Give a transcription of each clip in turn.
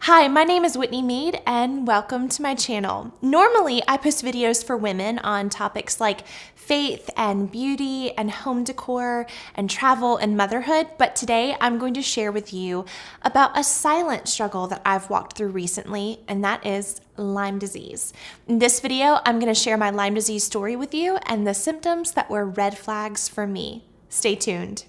Hi, my name is Whitney Mead and welcome to my channel. Normally, I post videos for women on topics like faith and beauty and home decor and travel and motherhood, but today I'm going to share with you about a silent struggle that I've walked through recently, and that is Lyme disease. In this video, I'm going to share my Lyme disease story with you and the symptoms that were red flags for me. Stay tuned.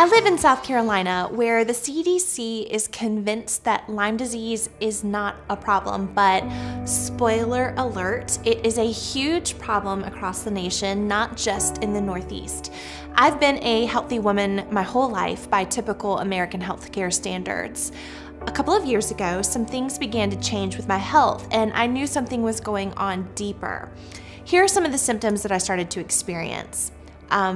I live in South Carolina, where the CDC is convinced that Lyme disease is not a problem, but spoiler alert, it is a huge problem across the nation, not just in the Northeast. I've been a healthy woman my whole life by typical American healthcare standards. A couple of years ago, some things began to change with my health, and I knew something was going on deeper. Here are some of the symptoms that I started to experience.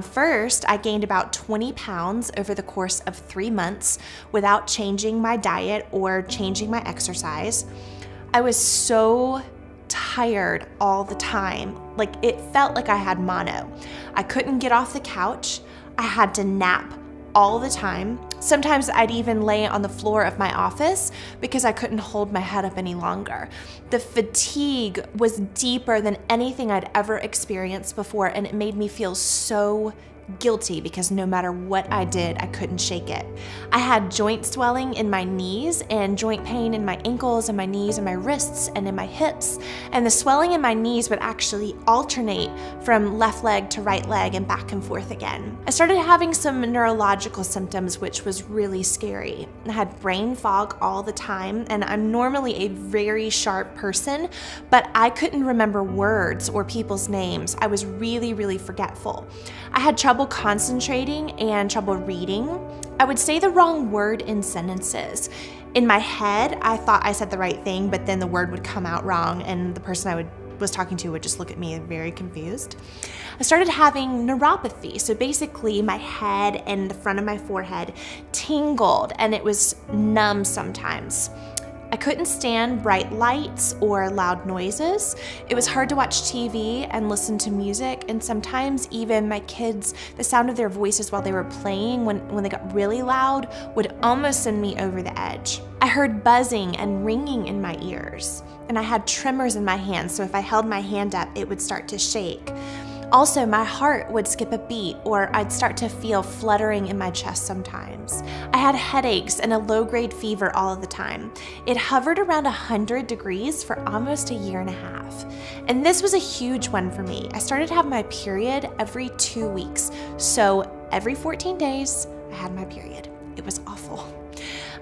First, I gained about 20 pounds over the course of 3 months without changing my diet or changing my exercise. I was so tired all the time. It felt like I had mono. I couldn't get off the couch. I had to nap all the time. Sometimes I'd even lay on the floor of my office because I couldn't hold my head up any longer. The fatigue was deeper than anything I'd ever experienced before, and it made me feel so guilty because no matter what I did, I couldn't shake it. I had joint swelling in my knees and joint pain in my ankles and my knees and my wrists and in my hips. And the swelling in my knees would actually alternate from left leg to right leg and back and forth again. I started having some neurological symptoms, which was really scary. I had brain fog all the time, and I'm normally a very sharp person, but I couldn't remember words or people's names. I was really forgetful. I had trouble concentrating and trouble reading. I would say the wrong word in sentences. In my head, I thought I said the right thing, but then the word would come out wrong, and the person I was talking to would just look at me very confused. I started having neuropathy. So basically, my head and the front of my forehead tingled, and it was numb sometimes. I couldn't stand bright lights or loud noises. It was hard to watch TV and listen to music, and sometimes even my kids, the sound of their voices while they were playing when they got really loud would almost send me over the edge. I heard buzzing and ringing in my ears, and I had tremors in my hands, so if I held my hand up, it would start to shake. Also, my heart would skip a beat, or I'd start to feel fluttering in my chest sometimes. I had headaches and a low-grade fever all of the time. It hovered around 100 degrees for almost a year and a half. And this was a huge one for me. I started to have my period every 2 weeks. So every 14 days, I had my period. It was awful.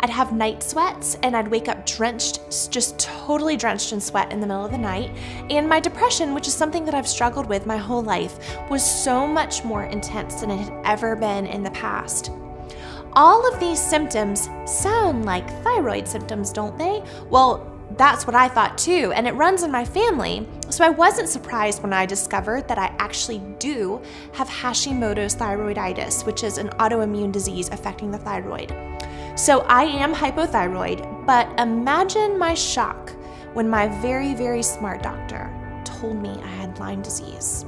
I'd have night sweats, and I'd wake up drenched, just totally drenched in sweat in the middle of the night. And my depression, which is something that I've struggled with my whole life, was so much more intense than it had ever been in the past. All of these symptoms sound like thyroid symptoms, don't they? Well, that's what I thought too, and it runs in my family. So I wasn't surprised when I discovered that I actually do have Hashimoto's thyroiditis, which is an autoimmune disease affecting the thyroid. So I am hypothyroid, but imagine my shock when my very smart doctor told me I had Lyme disease.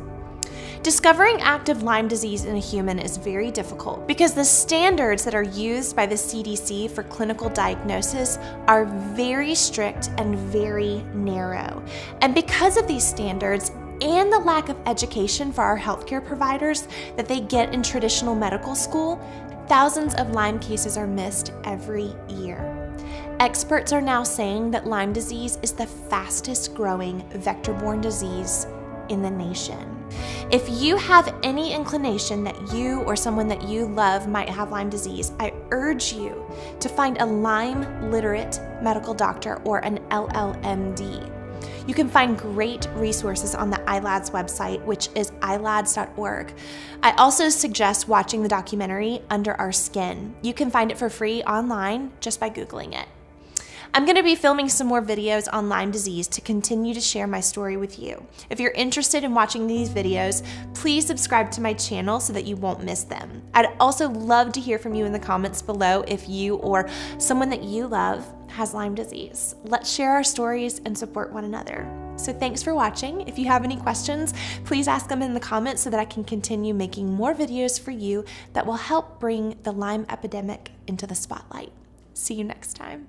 Discovering active Lyme disease in a human is very difficult because the standards that are used by the CDC for clinical diagnosis are very strict and very narrow. And because of these standards and the lack of education for our healthcare providers that they get in traditional medical school, thousands of Lyme cases are missed every year. Experts are now saying that Lyme disease is the fastest growing vector-borne disease in the nation. If you have any inclination that you or someone that you love might have Lyme disease, I urge you to find a Lyme literate medical doctor or an LLMD. You can find great resources on the iLads website, which is ilads.org. I also suggest watching the documentary Under Our Skin. You can find it for free online just by Googling it. I'm going to be filming some more videos on Lyme disease to continue to share my story with you. If you're interested in watching these videos, please subscribe to my channel so that you won't miss them. I'd also love to hear from you in the comments below if you or someone that you love has Lyme disease. Let's share our stories and support one another. So thanks for watching. If you have any questions, please ask them in the comments so that I can continue making more videos for you that will help bring the Lyme epidemic into the spotlight. See you next time.